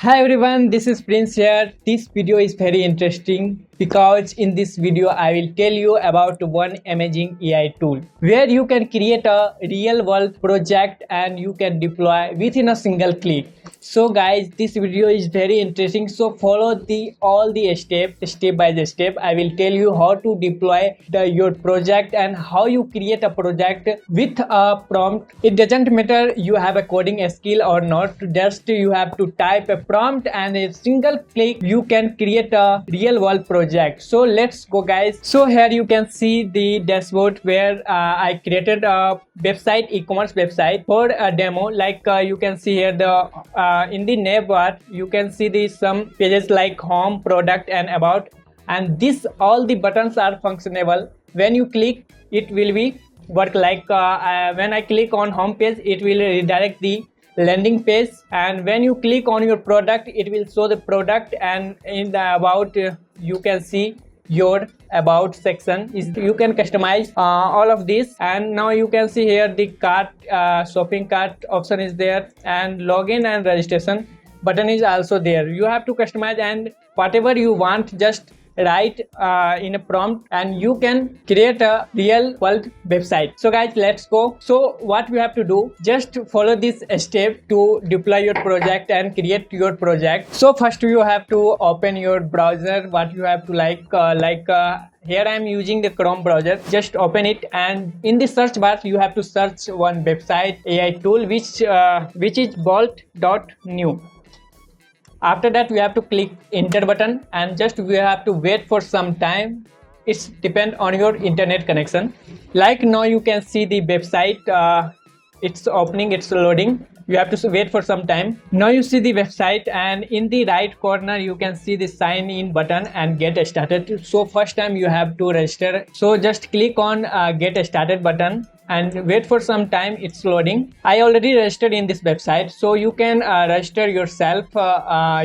Hi everyone, this is Prince here. This video is very interesting because in this video I will tell you about one amazing AI tool where you can create a real world project and you can deploy within a single click. So guys, this video is very interesting, so follow all the steps step by step. I will tell you how to deploy your project and how you create a project with a prompt. It doesn't matter you have a coding skill or not, just you have to type a prompt and a single click you can create a real world project. So let's go guys. So here you can see the dashboard where I created a website, e-commerce website for a demo. Like you can see here in the navbar you can see the some pages like home, product and about, and this all the buttons are functionable. When you click it will be work like when I click on home page it will redirect the landing page, and when you click on your product it will show the product, and in the about you can see your about section is you can customize all of this. And now you can see here the cart shopping cart option is there, and login and registration button is also there. You have to customize and whatever you want just write in a prompt and you can create a real world website. So guys, let's go. So what we have to do, just follow this step to deploy your project and create your project. So first you have to open your browser. What you have to here I am using the Chrome browser. Just open it, and in the search bar you have to search one website AI tool which is bolt.new. After that we have to click enter button and just we have to wait for some time. It's depend on your internet connection. Like now you can see the website, it's opening, it's loading. You have to wait for some time. Now you see the website, and in the right corner you can see the sign in button and get started. So first time you have to register, so just click on get started button and wait for some time. It's loading. I already registered in this website, so you can register yourself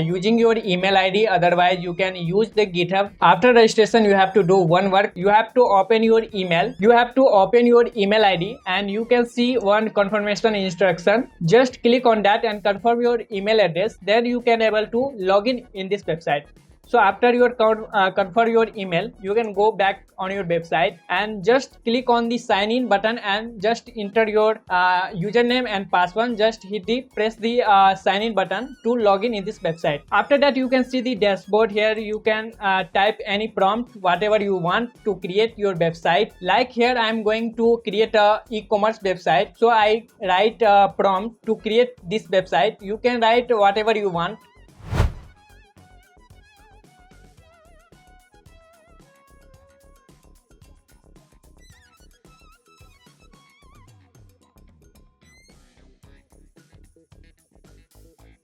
using your email ID. Otherwise you can use the GitHub. After registration you have to do one work. You have to open your email. You have to open your email ID and you can see one confirmation instruction. Just click on that and confirm your email address. Then you can able to log in this website. So after you confirm your email, you can go back on your website and just click on the sign in button and just enter your username and password. Just press the sign in button to log in this website. After that you can see the dashboard. Here you can type any prompt whatever you want to create your website. Like here I am going to create a e-commerce website, so I write a prompt to create this website. You can write whatever you want.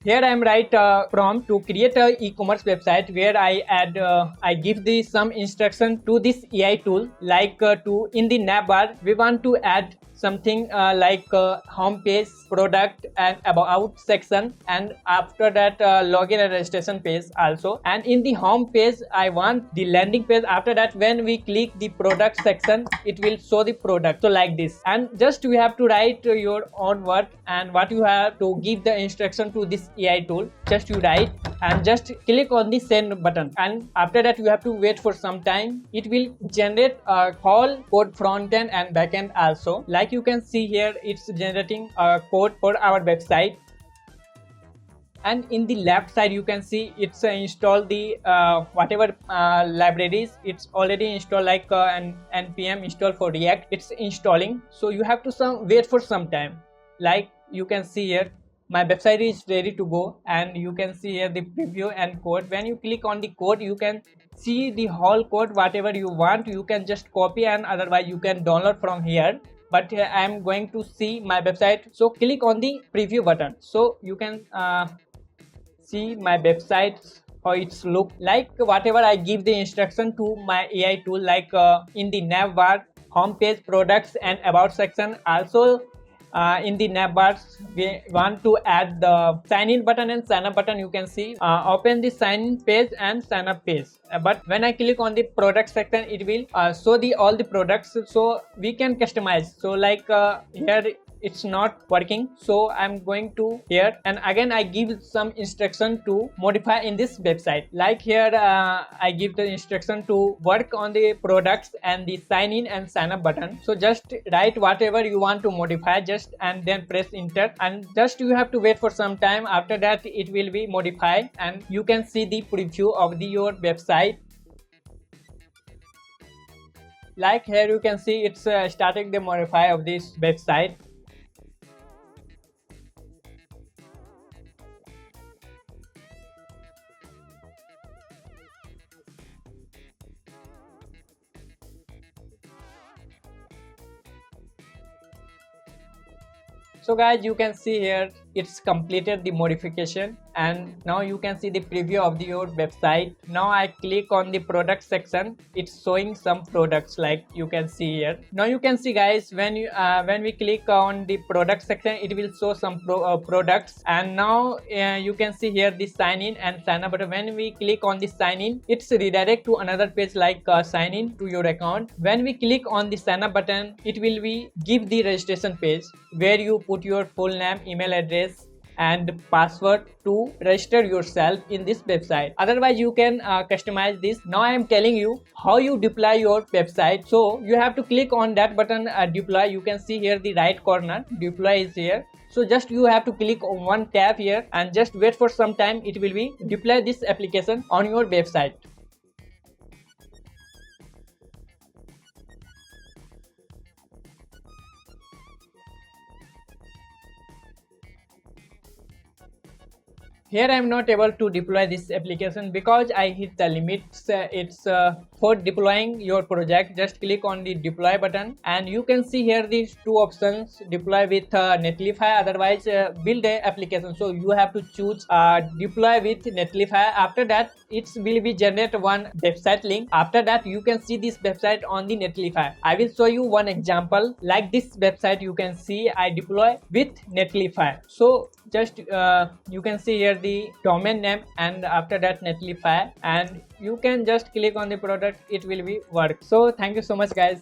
Here I am write a prompt to create a e-commerce website where I give some instruction to this AI tool. Like to in the navbar we want to add something like home page, product and about section, and after that login and registration page also. And in the home page I want the landing page. After that when we click the product section it will show the product. So like this, and just we have to write your own word and what you have to give the instruction to this AI tool. Just you write and just click on the send button, and after that you have to wait for some time. It will generate a whole code front end and back end also. Like you can see here it's generating a code for our website, and in the left side you can see it's install the whatever libraries. It's already installed like an npm install for React. It's installing, so you have to wait for some time. Like you can see here my website is ready to go, and you can see here the preview and code. When you click on the code you can see the whole code. Whatever you want you can just copy, and otherwise you can download from here. But I am going to see my website, so click on the preview button so you can see my website how it's look like. Whatever I give the instruction to my AI tool, like in the navbar, home page, products and about section. Also in the navbars we want to add the sign in button and sign up button. You can see open the sign in page and sign up page, but when I click on the product section it will show all the products, so we can customize. So like here it's not working. So I'm going to here, and again I give some instruction to modify in this website. Like here I give the instruction to work on the products and the sign in and sign up button. So just write whatever you want to modify, just and then press enter, and just you have to wait for some time. After that it will be modified and you can see the preview of your website. Like here you can see it's starting the modify of this website. So guys, you can see here it's completed the modification, and now you can see the preview of your website. Now I click on the product section, it's showing some products like you can see here. Now you can see guys, when we click on the product section, it will show some products, and now you can see here the sign in and sign up button. When we click on the sign in, it's redirect to another page like sign in to your account. When we click on the sign up button, it will be give the registration page where you put your full name, email address and password to register yourself in this website. Otherwise you can customize this. Now I am telling you how you deploy your website. So you have to click on that button, deploy. You can see here the right corner, deploy is here. So just you have to click on one tab here and just wait for some time. It will be deploy this application on your website. Here I am not able to deploy this application because I hit the limits. It's for deploying your project. Just click on the deploy button and you can see here these two options, deploy with Netlify, otherwise build a application. So you have to choose deploy with Netlify. After that it will be generate one website link. After that you can see this website on the Netlify. I will show you one example. Like this website you can see I deploy with Netlify. So just you can see here the domain name and after that Netlify, and you can just click on the product, it will be work. So thank you so much guys.